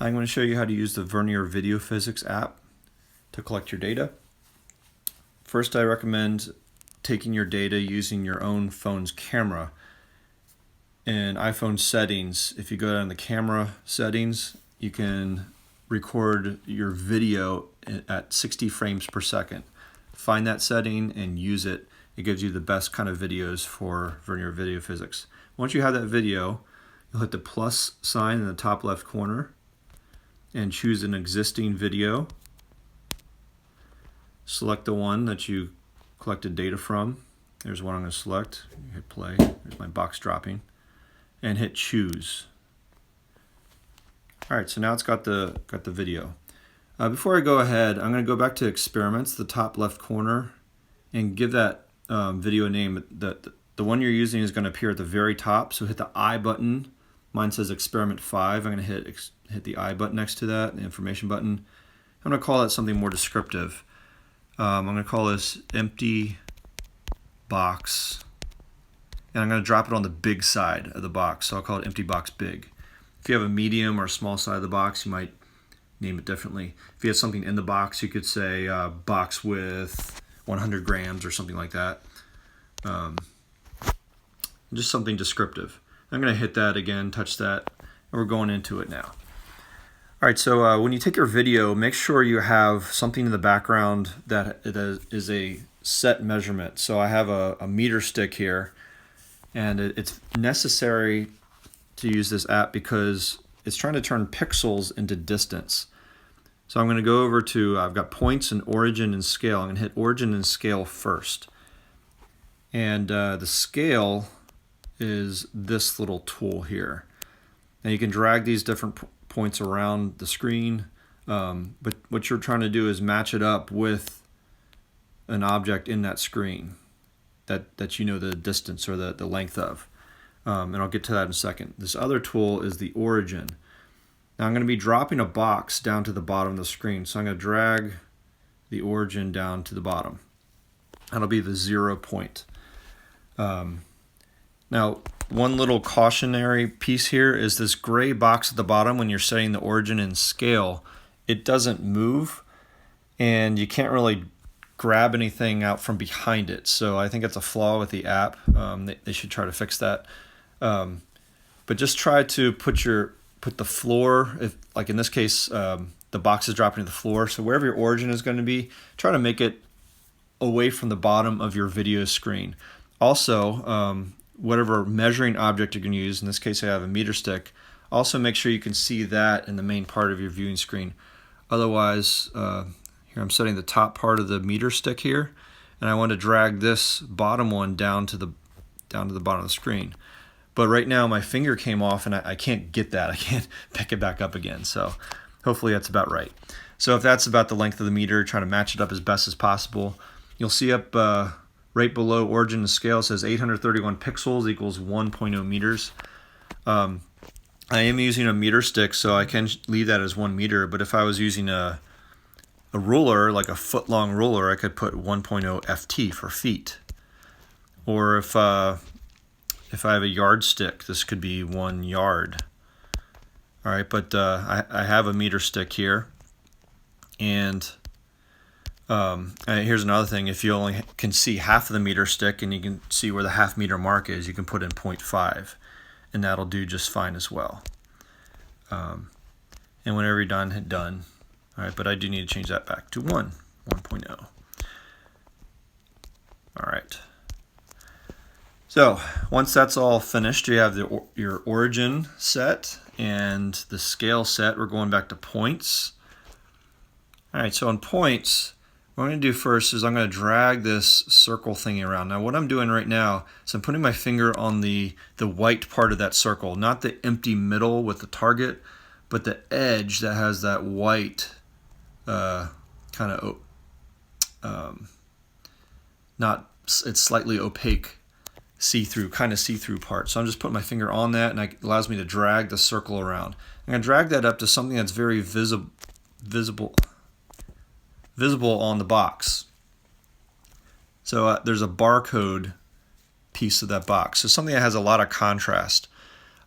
Hi, I'm going to show you how to use the Vernier Video Physics app to collect your data. First, I recommend taking your data using your own phone's camera. In iPhone settings, if you go down the camera settings, you can record your video at 60 frames per second. Find that setting and use it. It gives you the best kind of videos for Vernier Video Physics. Once you have that video, you'll hit the plus sign in the top left corner and choose an existing video. Select the one that you collected data from. There's one I'm going to select. Hit play. There's my box dropping. And hit choose. Alright, so now it's got the video. Before I go ahead, I'm going to go back to experiments, the top left corner, and give that video a name. The one you're using is going to appear at the very top, so hit the I button. Mine says experiment 5. I'm going to hit the I button next to that, the information button. I'm going to call that something more descriptive. I'm going to call this empty box, and I'm going to drop it on the big side of the box, so I'll call it empty box big. If you have a medium or a small side of the box, you might name it differently. If you have something in the box, you could say box with 100 grams or something like that. Just something descriptive. I'm going to hit that again, touch that, and we're going into it now. Alright, so when you take your video, make sure you have something in the background that is a set measurement. So I have a meter stick here, and it's necessary to use this app because it's trying to turn pixels into distance. So I'm going to go over to, I've got points and origin and scale. I'm going to hit origin and scale first. And the scale is this little tool here. Now you can drag these different points around the screen, but what you're trying to do is match it up with an object in that screen that you know the distance or the length of. And I'll get to that in a second. This other tool is the origin. Now I'm going to be dropping a box down to the bottom of the screen, so I'm going to drag the origin down to the bottom. That'll be the 0 point. Now, one little cautionary piece here is this gray box at the bottom. When you're setting the origin and scale, it doesn't move, and you can't really grab anything out from behind it. So I think that's a flaw with the app. They should try to fix that. But just try to put the floor, like in this case, the box is dropping to the floor. So wherever your origin is going to be, try to make it away from the bottom of your video screen. Also, whatever measuring object you're going to use, in this case I have a meter stick, also make sure you can see that in the main part of your viewing screen. Otherwise, here I'm setting the top part of the meter stick here, and I want to drag this bottom one down to the bottom of the screen. But right now my finger came off and I can't get that. I can't pick it back up again. So hopefully that's about right. So if that's about the length of the meter, try to match it up as best as possible. You'll see up right below origin and scale says 831 pixels equals 1.0 meters. I am using a meter stick, so I can leave that as 1 meter, but if I was using a ruler, like a foot-long ruler, I could put 1.0 FT for feet. Or if I have a yardstick, this could be 1 yard. All right, but I have a meter stick here, and here's another thing. If you only can see half of the meter stick and you can see where the half meter mark is, you can put in 0.5, and that'll do just fine as well. And whenever you're done, hit done. All right, but I do need to change that back to 1.0. All right. So once that's all finished, you have your origin set and the scale set. We're going back to points. All right, so on points, what I'm going to do first is I'm going to drag this circle thingy around. Now what I'm doing right now is I'm putting my finger on the white part of that circle, not the empty middle with the target, but the edge that has that white kind of it's slightly opaque kind of see-through part. So I'm just putting my finger on that, and it allows me to drag the circle around. I'm going to drag that up to something that's very visible on the box. So there's a barcode piece of that box. So something that has a lot of contrast.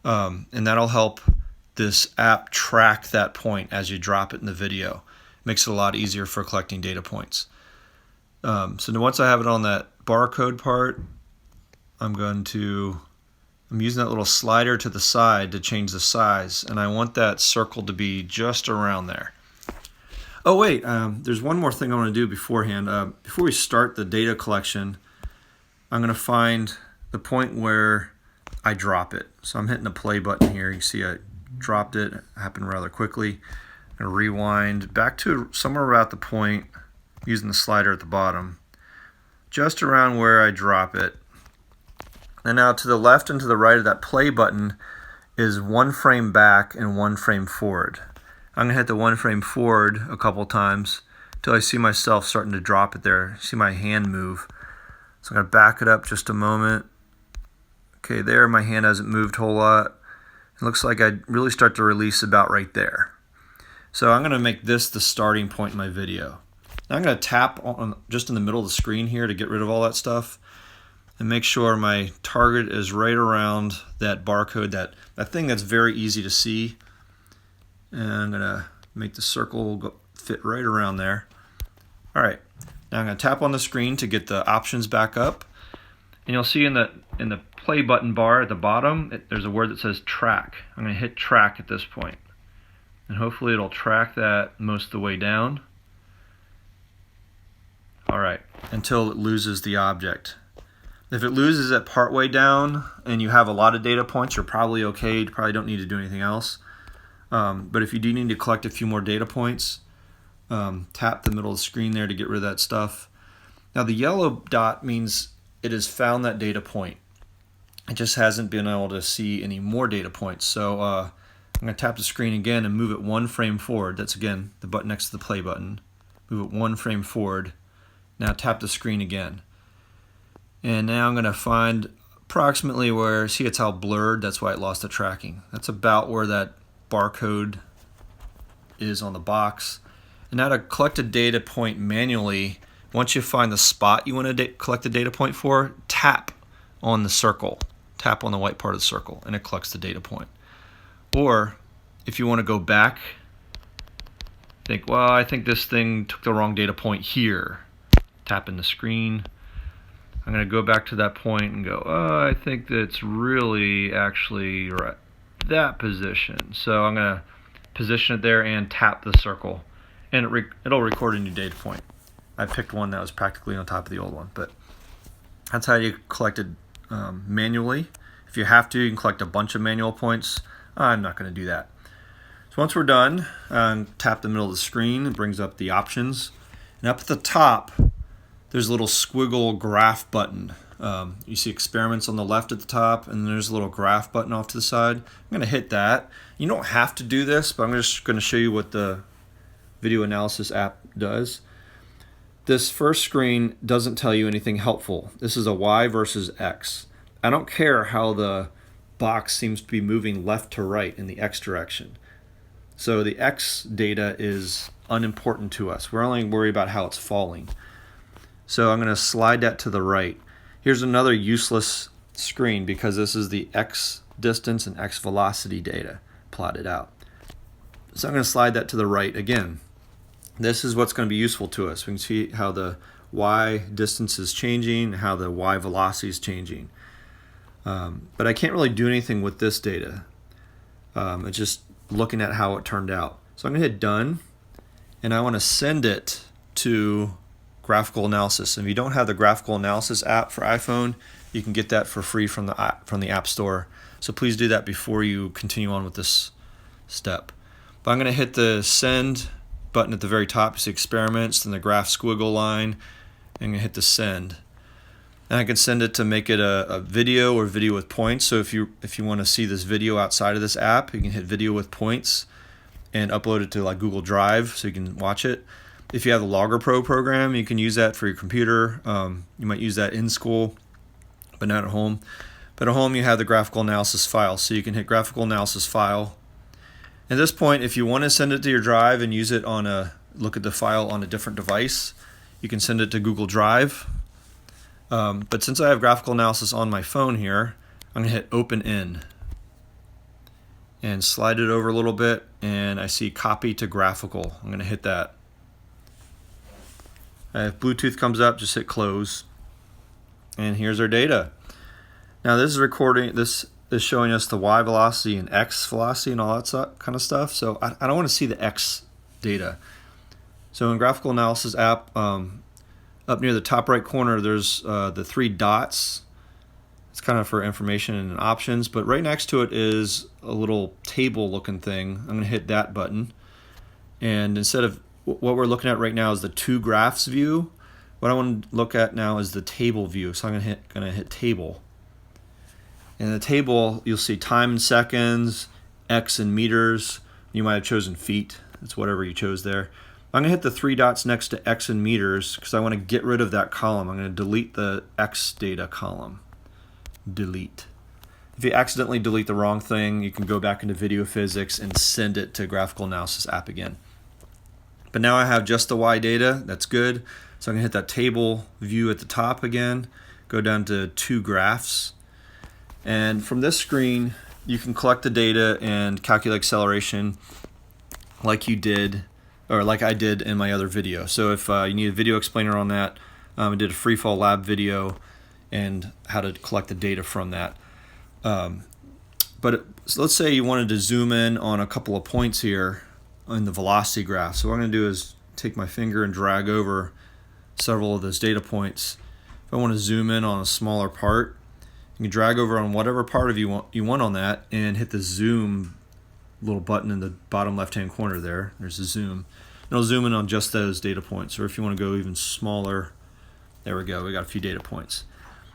And that'll help this app track that point as you drop it in the video. Makes it a lot easier for collecting data points. So now once I have it on that barcode part, I'm using that little slider to the side to change the size, and I want that circle to be just around there. Oh wait, there's one more thing I want to do beforehand. Before we start the data collection, I'm going to find the point where I drop it. So I'm hitting the play button here. You can see I dropped it. It happened rather quickly. I'm going to rewind back to somewhere about the point, using the slider at the bottom, just around where I drop it. And now to the left and to the right of that play button is 1 frame back and 1 frame forward. I'm going to hit the 1 frame forward a couple times until I see myself starting to drop it there. See my hand move. So I'm going to back it up just a moment. Okay, there my hand hasn't moved a whole lot. It looks like I really start to release about right there. So I'm going to make this the starting point in my video. Now I'm going to tap on just in the middle of the screen here to get rid of all that stuff and make sure my target is right around that barcode, that thing that's very easy to see. And I'm going to make the circle fit right around there. All right, now I'm going to tap on the screen to get the options back up. And you'll see in the play button bar at the bottom, there's a word that says track. I'm going to hit track at this point. And hopefully it'll track that most of the way down. All right, until it loses the object. If it loses it partway down and you have a lot of data points, you're probably okay. You probably don't need to do anything else. But if you do need to collect a few more data points, tap the middle of the screen there to get rid of that stuff. Now the yellow dot means it has found that data point. It just hasn't been able to see any more data points. So I'm going to tap the screen again and move it 1 frame forward. That's again the button next to the play button. Move it 1 frame forward. Now tap the screen again. And now I'm going to find approximately where, see it's how blurred, that's why it lost the tracking. That's about where that barcode is on the box. And now to collect a data point manually, once you find the spot you want to collect the data point for, tap on the circle. Tap on the white part of the circle and it collects the data point. Or if you want to go back, think, well, I think this thing took the wrong data point here. Tap in the screen. I'm going to go back to that point and go, oh, I think that's really actually right, that position. So I'm going to position it there and tap the circle. And it'll record a new data point. I picked one that was practically on top of the old one. But that's how you collect it manually. If you have to, you can collect a bunch of manual points. I'm not going to do that. So once we're done, tap the middle of the screen. It brings up the options. And up at the top, there's a little squiggle graph button. You see experiments on the left at the top, and there's a little graph button off to the side. I'm going to hit that. You don't have to do this, but I'm just going to show you what the video analysis app does. This first screen doesn't tell you anything helpful. This is a Y versus X. I don't care how the box seems to be moving left to right in the X direction. So the X data is unimportant to us. We're only worried about how it's falling. So I'm going to slide that to the right. Here's another useless screen because this is the X distance and X velocity data plotted out. So I'm going to slide that to the right again. This is what's going to be useful to us. We can see how the Y distance is changing, how the Y velocity is changing. But I can't really do anything with this data. It's just looking at how it turned out. So I'm going to hit done, and I want to send it to Graphical Analysis. And if you don't have the Graphical Analysis app for iPhone, you can get that for free from the App Store. So please do that before you continue on with this step. But I'm going to hit the send button at the very top. You see experiments, then the graph squiggle line, and I'm going to hit the send. And I can send it to make it a video or video with points. So if you want to see this video outside of this app, you can hit video with points and upload it to like Google Drive so you can watch it. If you have the Logger Pro program, you can use that for your computer. You might use that in school, but not at home. But at home, you have the graphical analysis file. So you can hit graphical analysis file. At this point, if you want to send it to your drive and use it look at the file on a different device, you can send it to Google Drive. But since I have graphical analysis on my phone here, I'm going to hit open in. and slide it over a little bit, and I see copy to graphical. I'm going to hit that. If Bluetooth comes up, just hit close, and here's our data. Now this is recording, this is showing us the Y velocity and X velocity and all that kind of stuff. So I don't want to see the X data. So in Graphical Analysis app, up near the top right corner, there's the 3 dots. It's kind of for information and options, but right next to it is a little table looking thing. I'm going to hit that button, and instead of what we're looking at right now is the 2 graphs view, what I want to look at now is the table view. So I'm going to hit table. In the table, you'll see time in seconds, X in meters. You might have chosen feet. It's whatever you chose there. I'm going to hit the 3 dots next to X in meters because I want to get rid of that column. I'm going to delete the X data column. Delete. If you accidentally delete the wrong thing, you can go back into Video Physics and send it to Graphical Analysis app again. But now I have just the Y data. That's good. So I'm going to hit that table view at the top again, go down to 2 graphs. And from this screen, you can collect the data and calculate acceleration like you did, or like I did in my other video. So if you need a video explainer on that, I did a freefall lab video and how to collect the data from that. So let's say you wanted to zoom in on a couple of points here in the velocity graph. So what I'm going to do is take my finger and drag over several of those data points. If I want to zoom in on a smaller part, you can drag over on whatever part of you want on that and hit the zoom little button in the bottom left hand corner there. There's the zoom. And it'll zoom in on just those data points. Or if you want to go even smaller, there we go. We got a few data points.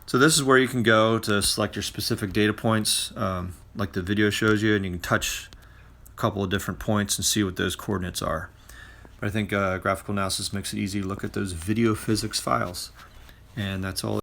So this is where you can go to select your specific data points, like the video shows you, and you can touch a couple of different points and see what those coordinates are. But I think Graphical Analysis makes it easy to look at those video physics files. And that's all.